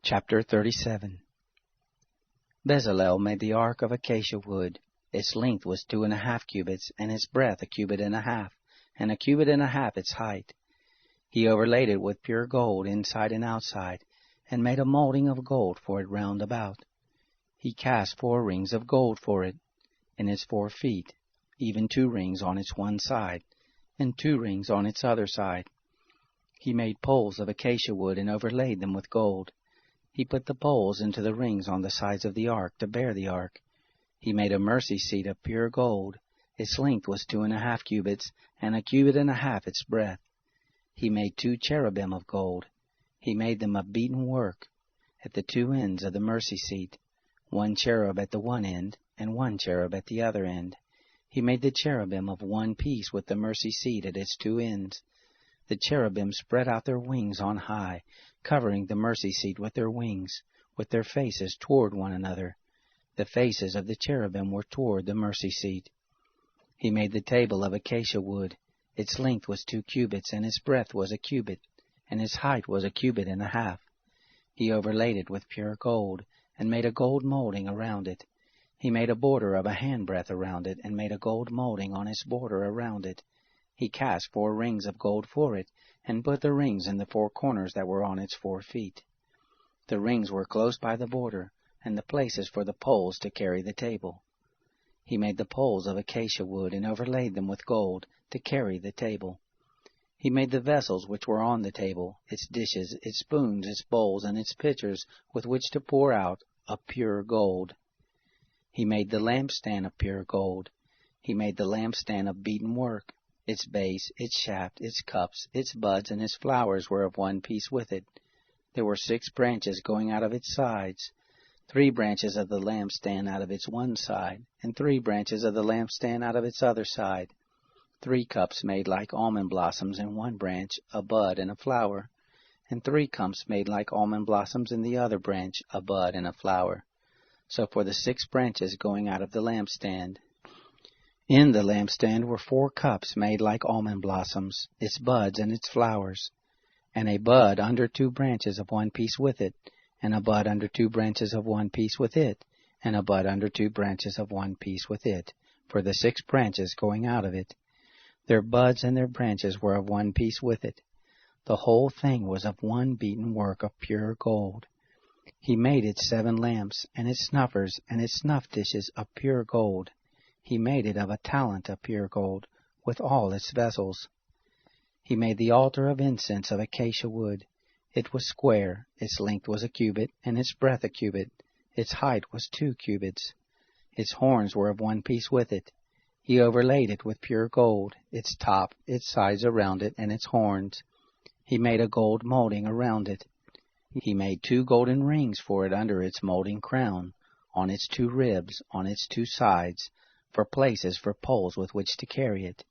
Chapter 37. Bezalel made the ark of acacia wood. Its length was 2.5 cubits, and its breadth 1.5 cubits, and 1.5 cubits its height. He overlaid it with pure gold inside and outside, and made a molding of gold for it round about. He cast 4 rings of gold for it, in its 4 feet, even 2 rings on its one side, and 2 rings on its other side. He made poles of acacia wood and overlaid them with gold. He put the poles into the rings on the sides of the ark to bear the ark. He made a mercy seat of pure gold. Its length was 2.5 cubits, and 1.5 cubits its breadth. He made 2 cherubim of gold. He made them of beaten work at the 2 ends of the mercy seat, 1 cherub at the one end, and 1 cherub at the other end. He made the cherubim of one piece with the mercy seat at its 2 ends. The cherubim spread out their wings on high, covering the mercy seat with their wings, with their faces toward one another. The faces of the cherubim were toward the mercy seat. He made the table of acacia wood. Its length was 2 cubits, and its breadth was 1 cubit, and its height was 1.5 cubits. He overlaid it with pure gold, and made a gold molding around it. He made a border of 1 handbreadth around it, and made a gold molding on its border around it. He cast 4 rings of gold for it, and put the rings in the 4 corners that were on its 4 feet. The rings were close by the border, and the places for the poles to carry the table. He made the poles of acacia wood, and overlaid them with gold, to carry the table. He made the vessels which were on the table, its dishes, its spoons, its bowls, and its pitchers, with which to pour out, of pure gold. He made the lampstand of pure gold. He made the lampstand of beaten work. Its base, its shaft, its cups, its buds, and its flowers were of one piece with it. There were 6 branches going out of its sides, 3 branches of the lampstand out of its one side, and 3 branches of the lampstand out of its other side. 3 cups made like almond blossoms in one branch, a bud and a flower, and 3 cups made like almond blossoms in the other branch, a bud and a flower. So for the 6 branches going out of the lampstand. In the lampstand were 4 cups made like almond blossoms, its buds and its flowers, and a bud under 2 branches of one piece with it, and a bud under 2 branches of one piece with it, and a bud under 2 branches of one piece with it, for the 6 branches going out of it. Their buds and their branches were of one piece with it. The whole thing was of one beaten work of pure gold. He made its 7 lamps, and its snuffers, and its snuff dishes of pure gold. He made it of a talent of pure gold, with all its vessels. He made the altar of incense of acacia wood. It was square, its length was 1 cubit, and its breadth 1 cubit. Its height was 2 cubits. Its horns were of one piece with it. He overlaid it with pure gold, its top, its sides around it, and its horns. He made a gold molding around it. He made 2 golden rings for it under its molding crown, on its 2 ribs, on its 2 sides, for places for poles with which to carry it.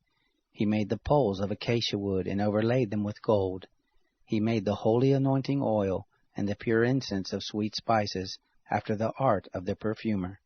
He made the poles of acacia wood, and overlaid them with gold. He made the holy anointing oil, and the pure incense of sweet spices, after the art of the perfumer.